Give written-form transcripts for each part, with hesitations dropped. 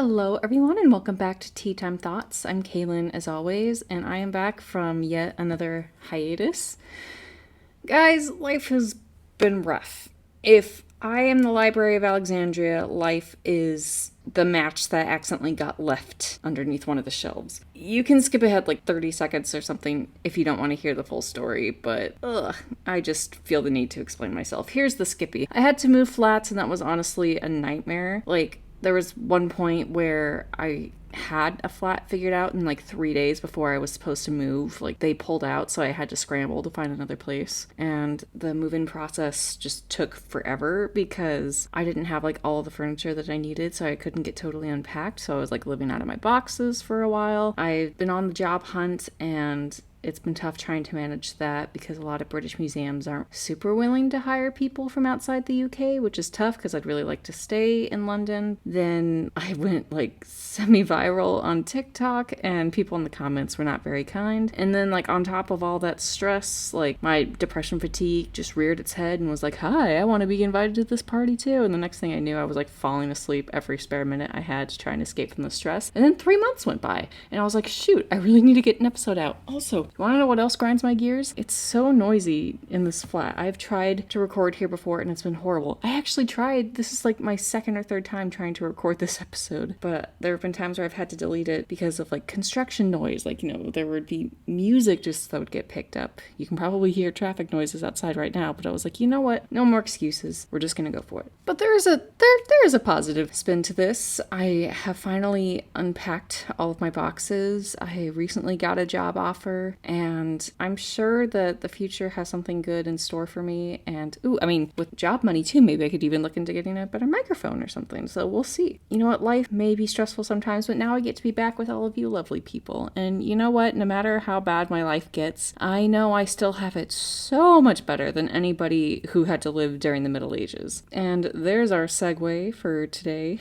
Hello, everyone, and welcome back to Tea Time Thoughts. I'm Kaylin, as always, and I am back from yet another hiatus. Guys, life has been rough. If I am the Library of Alexandria, life is the match that accidentally got left underneath one of the shelves. You can skip ahead like 30 seconds or something if you don't want to hear the full story, but I just feel the need to explain myself. Here's the Skippy. I had to move flats, and that was honestly a nightmare. There was one point where I had a flat figured out in like 3 days before I was supposed to move. Like, they pulled out, so I had to scramble to find another place. And the move-in process just took forever because I didn't have like all of the furniture that I needed, so I couldn't get totally unpacked. So I was like living out of my boxes for a while. I've been on the job hunt, and it's been tough trying to manage that because a lot of British museums aren't super willing to hire people from outside the UK, which is tough because I'd really like to stay in London. Then I went like semi-viral on TikTok, and people in the comments were not very kind. And then like on top of all that stress, like my depression fatigue just reared its head and was like, hi, I want to be invited to this party too. And the next thing I knew, I was like falling asleep every spare minute I had to try and escape from the stress. And then 3 months went by, and I was like, shoot, I really need to get an episode out. Also, you want to know what else grinds my gears? It's so noisy in this flat. I've tried to record here before, and it's been horrible. I actually tried, this is like my second or third time trying to record this episode, but there have been times where I've had to delete it because of like construction noise. Like, there would be music just that would get picked up. You can probably hear traffic noises outside right now, but I was like, you know what? No more excuses. We're just gonna go for it. But there is a positive spin to this. I have finally unpacked all of my boxes. I recently got a job offer, and I'm sure that the future has something good in store for me. And, with job money too, maybe I could even look into getting a better microphone or something. So we'll see. You know what? Life may be stressful sometimes, but now I get to be back with all of you lovely people. And you know what? No matter how bad my life gets, I know I still have it so much better than anybody who had to live during the Middle Ages. And there's our segue for today.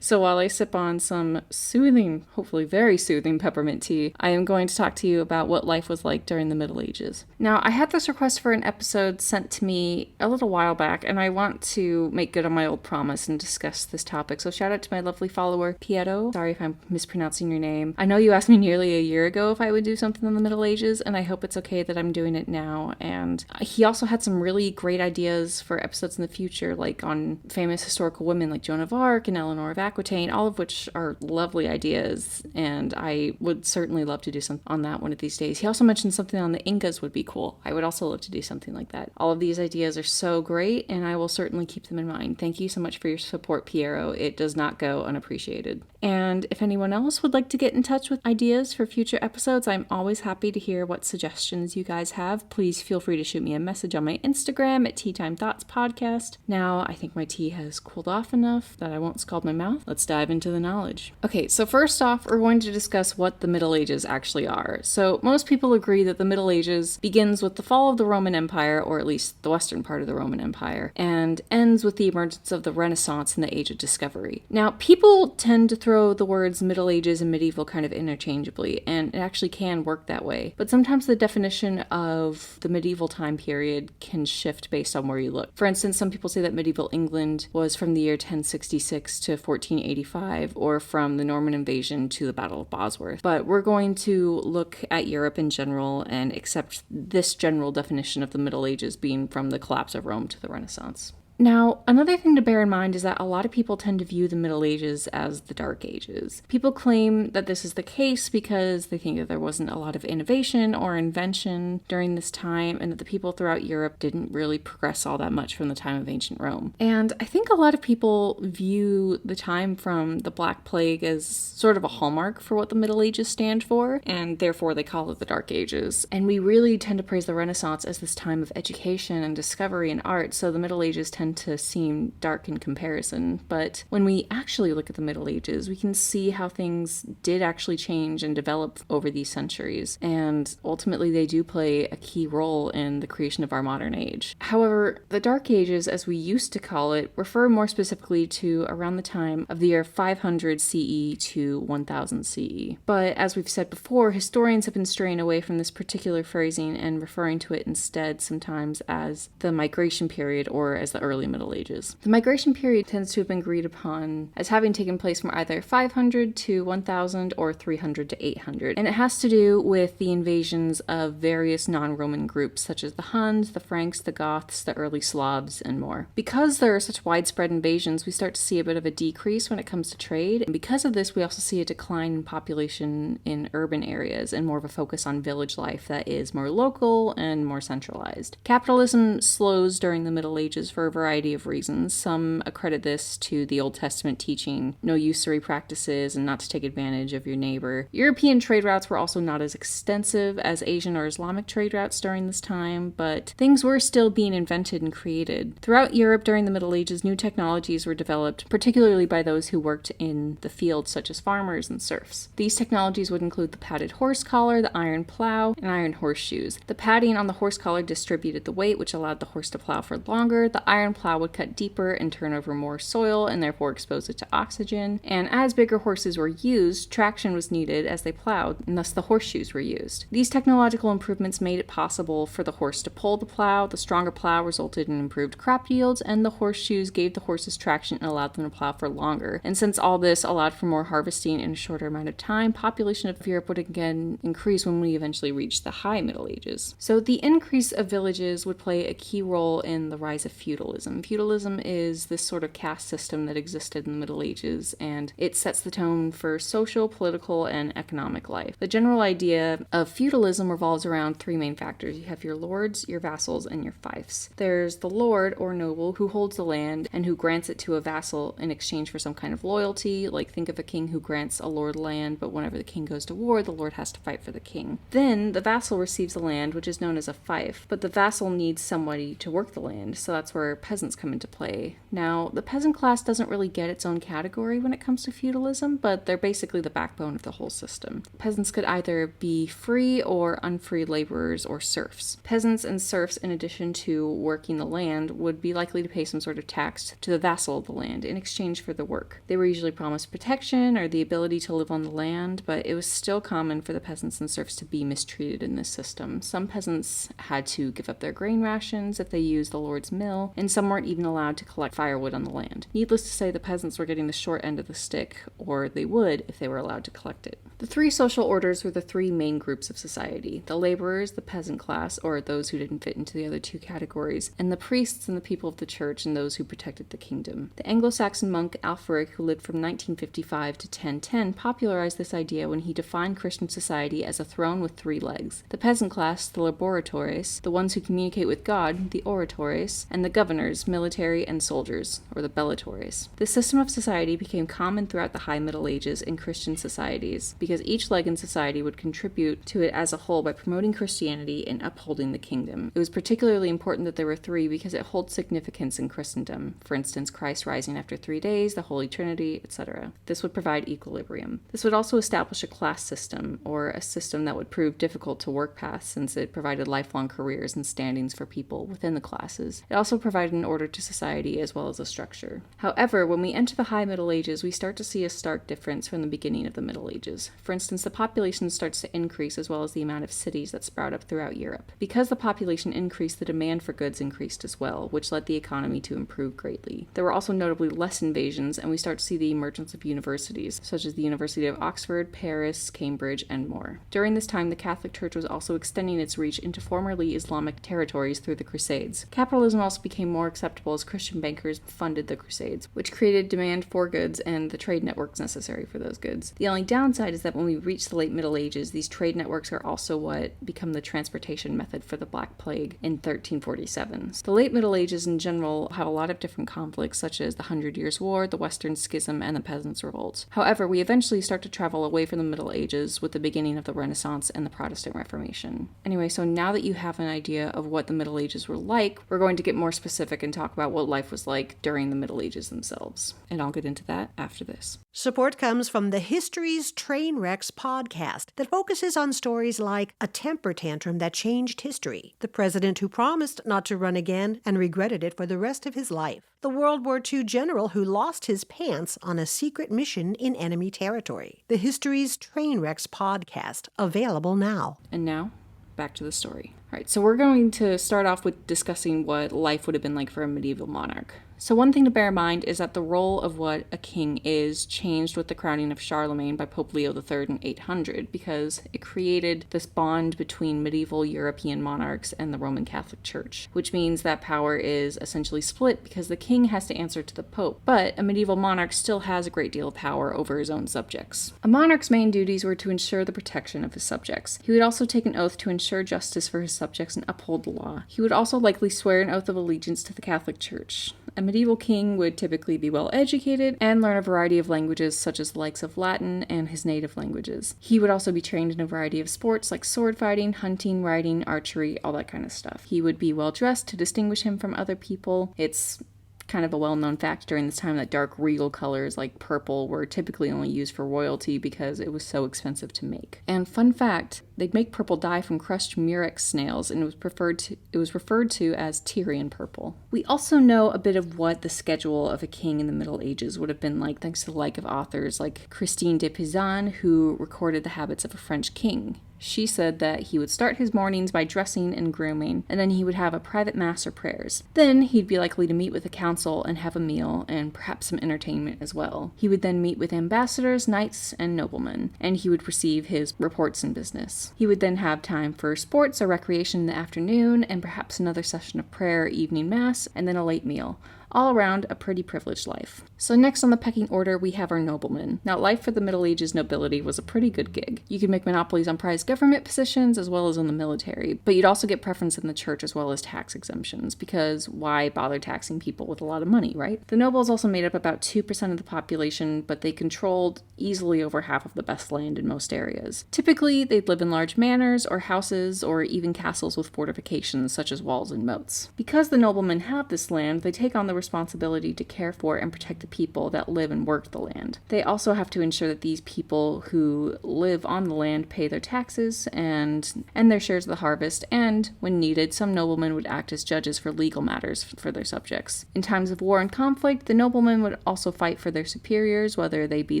So while I sip on some soothing, hopefully very soothing peppermint tea, I am going to talk to you about what life was like during the Middle Ages. Now, I had this request for an episode sent to me a little while back, and I want to make good on my old promise and discuss this topic. So shout out to my lovely follower, Pietro. Sorry if I'm mispronouncing your name. I know you asked me nearly a year ago if I would do something on the Middle Ages, and I hope it's okay that I'm doing it now. And he also had some really great ideas for episodes in the future, like on famous historical women like Joan of Arc and Eleanor of Aquitaine, all of which are lovely ideas, and I would certainly love to do something on that one of these days. He also mentioned something on the Incas would be cool. I would also love to do something like that. All of these ideas are so great, and I will certainly keep them in mind. Thank you so much for your support, Piero. It does not go unappreciated. And if anyone else would like to get in touch with ideas for future episodes, I'm always happy to hear what suggestions you guys have. Please feel free to shoot me a message on my Instagram at Tea Time Thoughts Podcast. Now, I think my tea has cooled off enough that I won't scald my mouth. Let's dive into the knowledge. Okay, so first off, we're going to discuss what the Middle Ages actually are. So most people agree that the Middle Ages begins with the fall of the Roman Empire, or at least the western part of the Roman Empire, and ends with the emergence of the Renaissance and the Age of Discovery. Now, people tend to throw the words Middle Ages and medieval kind of interchangeably, and it actually can work that way. But sometimes the definition of the medieval time period can shift based on where you look. For instance, some people say that medieval England was from the year 1066 to 1485, or from the Norman invasion to the Battle of Bosworth. But we're going to look at Europe in general and accept this general definition of the Middle Ages being from the collapse of Rome to the Renaissance. Now, another thing to bear in mind is that a lot of people tend to view the Middle Ages as the Dark Ages. People claim that this is the case because they think that there wasn't a lot of innovation or invention during this time, and that the people throughout Europe didn't really progress all that much from the time of ancient Rome. And I think a lot of people view the time from the Black Plague as sort of a hallmark for what the Middle Ages stand for, and therefore they call it the Dark Ages. And we really tend to praise the Renaissance as this time of education and discovery and art, so the Middle Ages tend to seem dark in comparison. But when we actually look at the Middle Ages, we can see how things did actually change and develop over these centuries, and ultimately they do play a key role in the creation of our modern age. However, the Dark Ages, as we used to call it, refer more specifically to around the time of the year 500 CE to 1000 CE. But as we've said before, historians have been straying away from this particular phrasing and referring to it instead sometimes as the migration period, or as the early early Middle Ages. The migration period tends to have been agreed upon as having taken place from either 500 to 1000 or 300 to 800, and it has to do with the invasions of various non-Roman groups such as the Huns, the Franks, the Goths, the early Slavs, and more. Because there are such widespread invasions, we start to see a bit of a decrease when it comes to trade, and because of this we also see a decline in population in urban areas and more of a focus on village life that is more local and more centralized. Capitalism slows during the Middle Ages for a variety of reasons. Some accredit this to the Old Testament teaching no usury practices and not to take advantage of your neighbor. European trade routes were also not as extensive as Asian or Islamic trade routes during this time, but things were still being invented and created. Throughout Europe during the Middle Ages, new technologies were developed, particularly by those who worked in the fields such as farmers and serfs. These technologies would include the padded horse collar, the iron plow, and iron horseshoes. The padding on the horse collar distributed the weight, which allowed the horse to plow for longer. The iron plow would cut deeper and turn over more soil and therefore expose it to oxygen. And as bigger horses were used, traction was needed as they plowed, and thus the horseshoes were used. These technological improvements made it possible for the horse to pull the plow. The stronger plow resulted in improved crop yields, and the horseshoes gave the horses traction and allowed them to plow for longer. And since all this allowed for more harvesting in a shorter amount of time, population of Europe would again increase when we eventually reached the High Middle Ages. So the increase of villages would play a key role in the rise of feudalism. Feudalism is this sort of caste system that existed in the Middle Ages, and it sets the tone for social, political, and economic life. The general idea of feudalism revolves around three main factors. You have your lords, your vassals, and your fiefs. There's the lord or noble who holds the land and who grants it to a vassal in exchange for some kind of loyalty. Like, think of a king who grants a lord land, but whenever the king goes to war, the lord has to fight for the king. Then the vassal receives the land, which is known as a fief, but the vassal needs somebody to work the land, so that's where peasants come into play. Now, the peasant class doesn't really get its own category when it comes to feudalism, but they're basically the backbone of the whole system. Peasants could either be free or unfree laborers or serfs. Peasants and serfs, in addition to working the land, would be likely to pay some sort of tax to the vassal of the land in exchange for the work. They were usually promised protection or the ability to live on the land, but it was still common for the peasants and serfs to be mistreated in this system. Some peasants had to give up their grain rations if they used the lord's mill, and some weren't even allowed to collect firewood on the land. Needless to say, the peasants were getting the short end of the stick, or they would if they were allowed to collect it. The three social orders were the three main groups of society: the laborers, the peasant class, or those who didn't fit into the other two categories, and the priests and the people of the church and those who protected the kingdom. The Anglo-Saxon monk Alfric, who lived from 1955 to 1010, popularized this idea when he defined Christian society as a throne with three legs: the peasant class, the laboratores, the ones who communicate with God, the oratores, and the governors, military and soldiers, or the bellatores. This system of society became common throughout the High Middle Ages in Christian societies, because each leg in society would contribute to it as a whole by promoting Christianity and upholding the kingdom. It was particularly important that there were three because it holds significance in Christendom. For instance, Christ rising after 3 days, the Holy Trinity, etc. This would provide equilibrium. This would also establish a class system, or a system that would prove difficult to work past since it provided lifelong careers and standings for people within the classes. It also provided an order to society as well as a structure. However, when we enter the High Middle Ages, we start to see a stark difference from the beginning of the Middle Ages. For instance, the population starts to increase as well as the amount of cities that sprout up throughout Europe. Because the population increased, the demand for goods increased as well, which led the economy to improve greatly. There were also notably less invasions, and we start to see the emergence of universities, such as the University of Oxford, Paris, Cambridge, and more. During this time, the Catholic Church was also extending its reach into formerly Islamic territories through the Crusades. Capitalism also became more acceptable as Christian bankers funded the Crusades, which created demand for goods and the trade networks necessary for those goods. The only downside is that when we reach the late Middle Ages, these trade networks are also what become the transportation method for the Black Plague in 1347. So the late Middle Ages in general have a lot of different conflicts, such as the 100 Years' War, the Western Schism, and the Peasants' Revolt. However, we eventually start to travel away from the Middle Ages with the beginning of the Renaissance and the Protestant Reformation. Anyway, so now that you have an idea of what the Middle Ages were like, we're going to get more specific and talk about what life was like during the Middle Ages themselves. And I'll get into that after this. Support comes from the History's Train Wrecks podcast that focuses on stories like a temper tantrum that changed history, the president who promised not to run again and regretted it for the rest of his life, the World War II general who lost his pants on a secret mission in enemy territory. The History's Train Wrecks podcast, available now. And now, back to the story. All right, so we're going to start off with discussing what life would have been like for a medieval monarch. So one thing to bear in mind is that the role of what a king is changed with the crowning of Charlemagne by Pope Leo III in 800, because it created this bond between medieval European monarchs and the Roman Catholic Church, which means that power is essentially split because the king has to answer to the Pope, but a medieval monarch still has a great deal of power over his own subjects. A monarch's main duties were to ensure the protection of his subjects. He would also take an oath to ensure justice for his subjects and uphold the law. He would also likely swear an oath of allegiance to the Catholic Church. A medieval king would typically be well educated and learn a variety of languages such as the likes of Latin and his native languages. He would also be trained in a variety of sports like sword fighting, hunting, riding, archery, all that kind of stuff. He would be well dressed to distinguish him from other people. It's kind of a well-known fact during this time that dark regal colors like purple were typically only used for royalty because it was so expensive to make. And fun fact, they'd make purple dye from crushed murex snails, and it was referred to as Tyrian purple. We also know a bit of what the schedule of a king in the Middle Ages would have been like, thanks to the like of authors like Christine de Pizan, who recorded the habits of a French king. She said that he would start his mornings by dressing and grooming, and then he would have a private mass or prayers. Then he'd be likely to meet with a council and have a meal, and perhaps some entertainment as well. He would then meet with ambassadors, knights, and noblemen, and he would receive his reports in business. He would then have time for sports or recreation in the afternoon, and perhaps another session of prayer, evening mass, and then a late meal. All around, a pretty privileged life. So next on the pecking order, we have our noblemen. Now, life for the Middle Ages nobility was a pretty good gig. You could make monopolies on prized government positions as well as on the military, but you'd also get preference in the church as well as tax exemptions, because why bother taxing people with a lot of money, right? The nobles also made up about 2% of the population, but they controlled easily over half of the best land in most areas. Typically, they'd live in large manors or houses or even castles with fortifications such as walls and moats. Because the noblemen have this land, they take on the responsibility to care for and protect the people that live and work the land. They also have to ensure that these people who live on the land pay their taxes and their shares of the harvest, and, when needed, some noblemen would act as judges for legal matters for their subjects. In times of war and conflict, the noblemen would also fight for their superiors, whether they be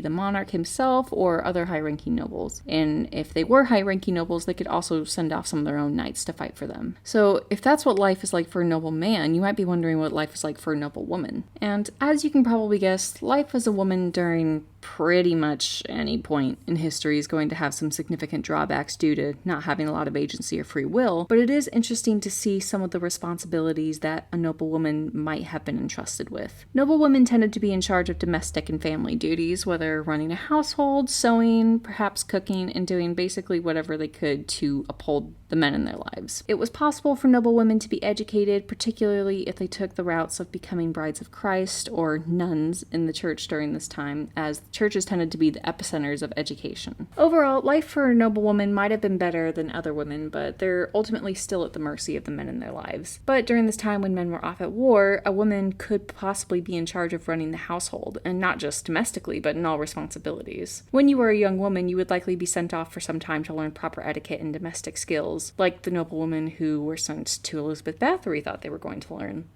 the monarch himself or other high-ranking nobles. And if they were high-ranking nobles, they could also send off some of their own knights to fight for them. So if that's what life is like for a noble man, you might be wondering what life is like for a noble woman. And as you can probably guess, life as a woman during pretty much any point in history is going to have some significant drawbacks due to not having a lot of agency or free will, but it is interesting to see some of the responsibilities that a noble woman might have been entrusted with. Noble women tended to be in charge of domestic and family duties, whether running a household, sewing, perhaps cooking, and doing basically whatever they could to uphold the men in their lives. It was possible for noble women to be educated, particularly if they took the routes of becoming brides of Christ or nuns in the church during this time, as churches tended to be the epicenters of education. Overall, life for a noble woman might have been better than other women, but they're ultimately still at the mercy of the men in their lives. But during this time when men were off at war, a woman could possibly be in charge of running the household, and not just domestically, but in all responsibilities. When you were a young woman, you would likely be sent off for some time to learn proper etiquette and domestic skills, like the noblewomen who were sent to Elizabeth Bathory thought they were going to learn.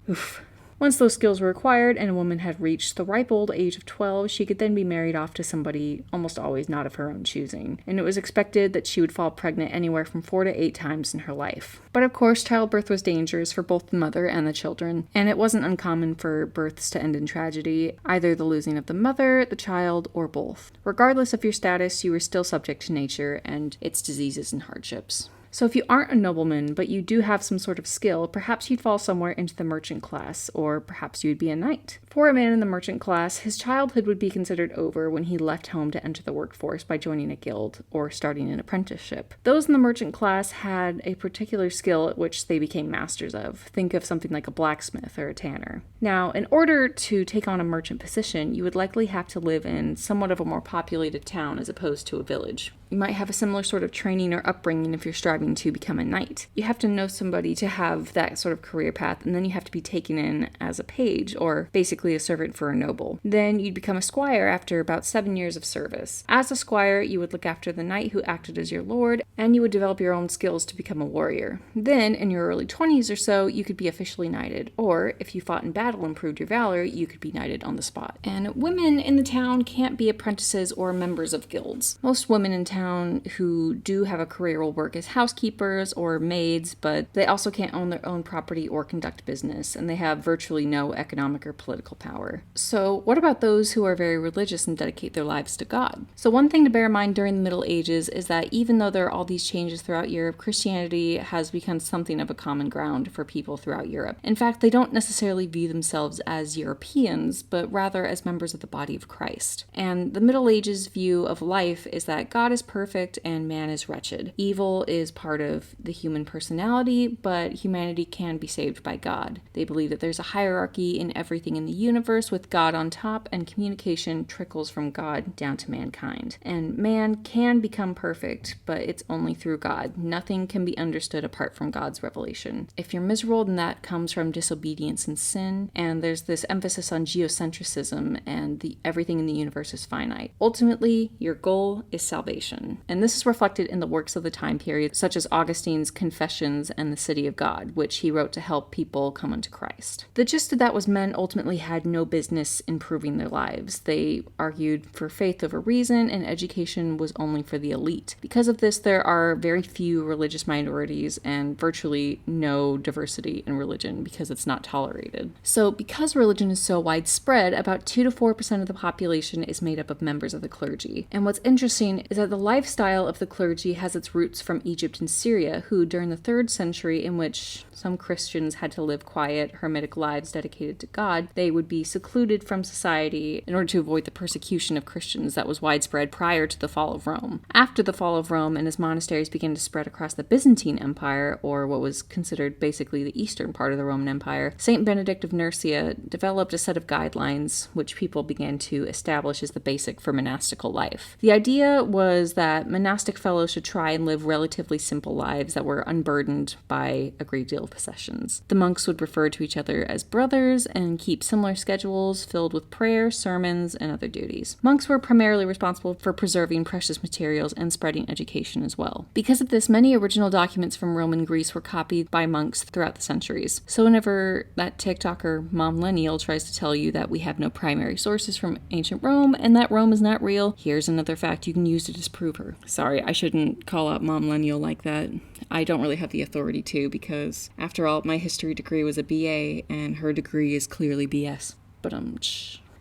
Oof. Once those skills were acquired and a woman had reached the ripe old age of 12, she could then be married off to somebody almost always not of her own choosing, and it was expected that she would fall pregnant anywhere from 4 to 8 times in her life. But of course, childbirth was dangerous for both the mother and the children, and it wasn't uncommon for births to end in tragedy, either the losing of the mother, the child, or both. Regardless of your status, you were still subject to nature and its diseases and hardships. So if you aren't a nobleman, but you do have some sort of skill, perhaps you'd fall somewhere into the merchant class, or perhaps you'd be a knight. For a man in the merchant class, his childhood would be considered over when he left home to enter the workforce by joining a guild or starting an apprenticeship. Those in the merchant class had a particular skill at which they became masters of. Think of something like a blacksmith or a tanner. Now, in order to take on a merchant position, you would likely have to live in somewhat of a more populated town as opposed to a village. You might have a similar sort of training or upbringing if you're striving to become a knight. You have to know somebody to have that sort of career path, and then you have to be taken in as a page, or basically a servant for a noble. Then you'd become a squire after about 7 years of service. As a squire, you would look after the knight who acted as your lord, and you would develop your own skills to become a warrior. Then, in your early 20s or so, you could be officially knighted, or if you fought in battle and proved your valor, you could be knighted on the spot. And women in the town can't be apprentices or members of guilds. Most women in town town who do have a career will work as housekeepers or maids, but they also can't own their own property or conduct business, and they have virtually no economic or political power. So what about those who are very religious and dedicate their lives to God? So one thing to bear in mind during the Middle Ages is that even though there are all these changes throughout Europe, Christianity has become something of a common ground for people throughout Europe. In fact, they don't necessarily view themselves as Europeans, but rather as members of the body of Christ. And the Middle Ages view of life is that God is perfect and man is wretched. Evil is part of the human personality, but humanity can be saved by God. They believe that there's a hierarchy in everything in the universe with God on top, and communication trickles from God down to mankind. And man can become perfect, but it's only through God. Nothing can be understood apart from God's revelation. If you're miserable, then that comes from disobedience and sin, and there's this emphasis on geocentrism and everything in the universe is finite. Ultimately, your goal is salvation. And this is reflected in the works of the time period, such as Augustine's Confessions and the City of God, which he wrote to help people come unto Christ. The gist of that was men ultimately had no business improving their lives. They argued for faith over reason, and education was only for the elite. Because of this, there are very few religious minorities and virtually no diversity in religion because it's not tolerated. So because religion is so widespread, about 2 to 4% of the population is made up of members of the clergy. And what's interesting is that the lifestyle of the clergy has its roots from Egypt and Syria, who during the 3rd century, in which some Christians had to live quiet, hermetic lives dedicated to God, they would be secluded from society in order to avoid the persecution of Christians that was widespread prior to the fall of Rome. After the fall of Rome, and as monasteries began to spread across the Byzantine Empire, or what was considered basically the eastern part of the Roman Empire, Saint Benedict of Nursia developed a set of guidelines which people began to establish as the basic for monastical life. The idea was that monastic fellows should try and live relatively simple lives that were unburdened by a great deal of possessions. The monks would refer to each other as brothers and keep similar schedules filled with prayer, sermons, and other duties. Monks were primarily responsible for preserving precious materials and spreading education as well. Because of this, many original documents from Roman Greece were copied by monks throughout the centuries. So whenever that TikToker Momlennial tries to tell you that we have no primary sources from ancient Rome and that Rome is not real, here's another fact you can use to disprove her. Sorry, I shouldn't call out Momlennial like that. I don't really have the authority to, because after all, my history degree was a BA and her degree is clearly BS. But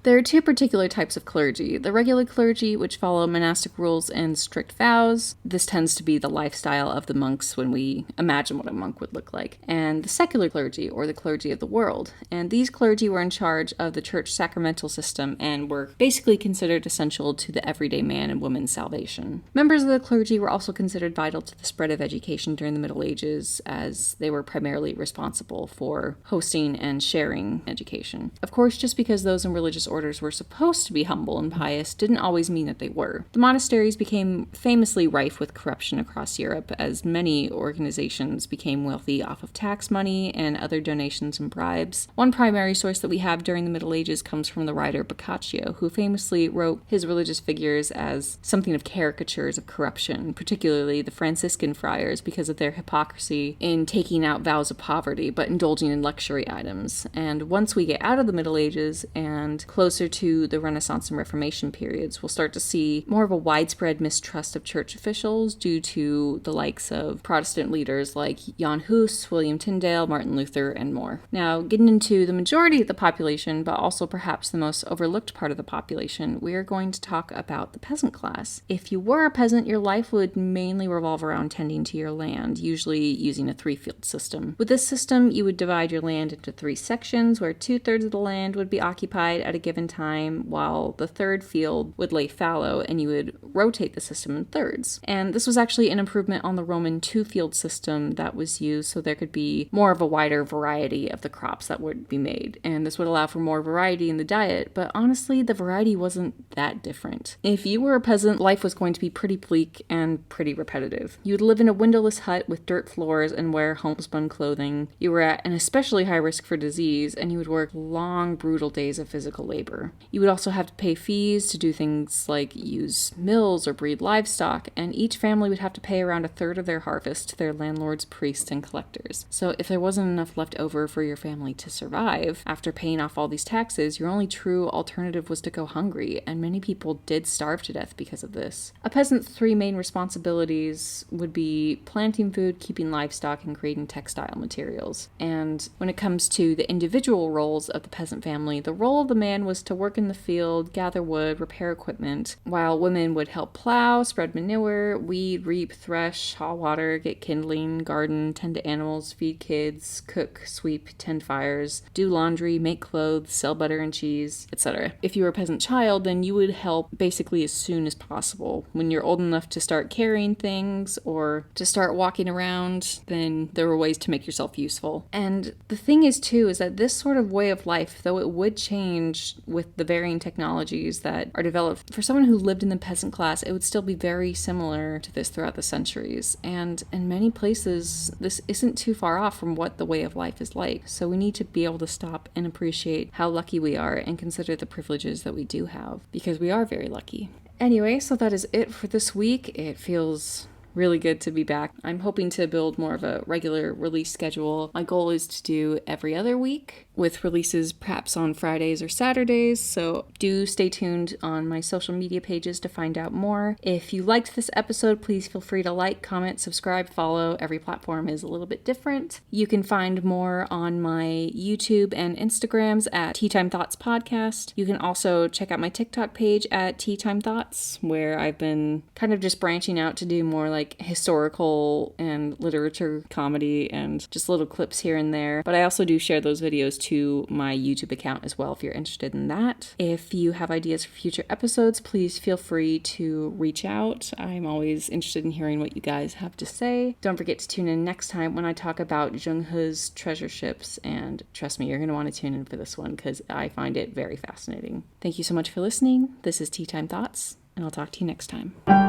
There are 2 particular types of clergy. The regular clergy, which follow monastic rules and strict vows. This tends to be the lifestyle of the monks when we imagine what a monk would look like. And the secular clergy, or the clergy of the world. And these clergy were in charge of the church sacramental system and were basically considered essential to the everyday man and woman's salvation. Members of the clergy were also considered vital to the spread of education during the Middle Ages, as they were primarily responsible for hosting and sharing education. Of course, just because those in religious orders were supposed to be humble and pious didn't always mean that they were. The monasteries became famously rife with corruption across Europe, as many organizations became wealthy off of tax money and other donations and bribes. One primary source that we have during the Middle Ages comes from the writer Boccaccio, who famously wrote his religious figures as something of caricatures of corruption, particularly the Franciscan friars, because of their hypocrisy in taking out vows of poverty but indulging in luxury items. And once we get out of the Middle Ages and closer to the Renaissance and Reformation periods, we'll start to see more of a widespread mistrust of church officials due to the likes of Protestant leaders like Jan Hus, William Tyndale, Martin Luther, and more. Now, getting into the majority of the population, but also perhaps the most overlooked part of the population, we are going to talk about the peasant class. If you were a peasant, your life would mainly revolve around tending to your land, usually using a 3-field system. With this system, you would divide your land into 3 sections, where 2/3 of the land would be occupied at a given time, while the 3rd field would lay fallow, and you would rotate the system in thirds. And this was actually an improvement on the Roman 2-field system that was used, so there could be more of a wider variety of the crops that would be made. And this would allow for more variety in the diet, but honestly, the variety wasn't that different. If you were a peasant, life was going to be pretty bleak and pretty repetitive. You would live in a windowless hut with dirt floors and wear homespun clothing. You were at an especially high risk for disease, and you would work long, brutal days of physical labor. labor. You would also have to pay fees to do things like use mills or breed livestock, and each family would have to pay around a third of their harvest to their landlords, priests, and collectors. So if there wasn't enough left over for your family to survive, after paying off all these taxes, your only true alternative was to go hungry, and many people did starve to death because of this. A peasant's three main responsibilities would be planting food, keeping livestock, and creating textile materials. And when it comes to the individual roles of the peasant family, the role of the man was to work in the field, gather wood, repair equipment, while women would help plow, spread manure, weed, reap, thresh, haul water, get kindling, garden, tend to animals, feed kids, cook, sweep, tend fires, do laundry, make clothes, sell butter and cheese, etc. If you were a peasant child, then you would help basically as soon as possible. When you're old enough to start carrying things or to start walking around, then there were ways to make yourself useful. And the thing is too, is that this sort of way of life, though it would change with the varying technologies that are developed, for someone who lived in the peasant class, it would still be very similar to this throughout the centuries. And in many places, this isn't too far off from what the way of life is like. So we need to be able to stop and appreciate how lucky we are and consider the privileges that we do have, because we are very lucky. Anyway, so that is it for this week. It feels really good to be back. I'm hoping to build more of a regular release schedule. My goal is to do every other week, with releases perhaps on Fridays or Saturdays, so do stay tuned on my social media pages to find out more. If you liked this episode, please feel free to like, comment, subscribe, follow. Every platform is a little bit different. You can find more on my YouTube and Instagrams at Tea Time Thoughts Podcast. You can also check out my TikTok page at Tea Time Thoughts, where I've been kind of just branching out to do more like historical and literature comedy and just little clips here and there. But I also do share those videos to my YouTube account as well if you're interested in that. If you have ideas for future episodes, please feel free to reach out. I'm always interested in hearing what you guys have to say. Don't forget to tune in next time when I talk about Zheng He's treasure ships, and trust me, you're going to want to tune in for this one because I find it very fascinating. Thank you so much for listening. This is Tea Time Thoughts, and I'll talk to you next time.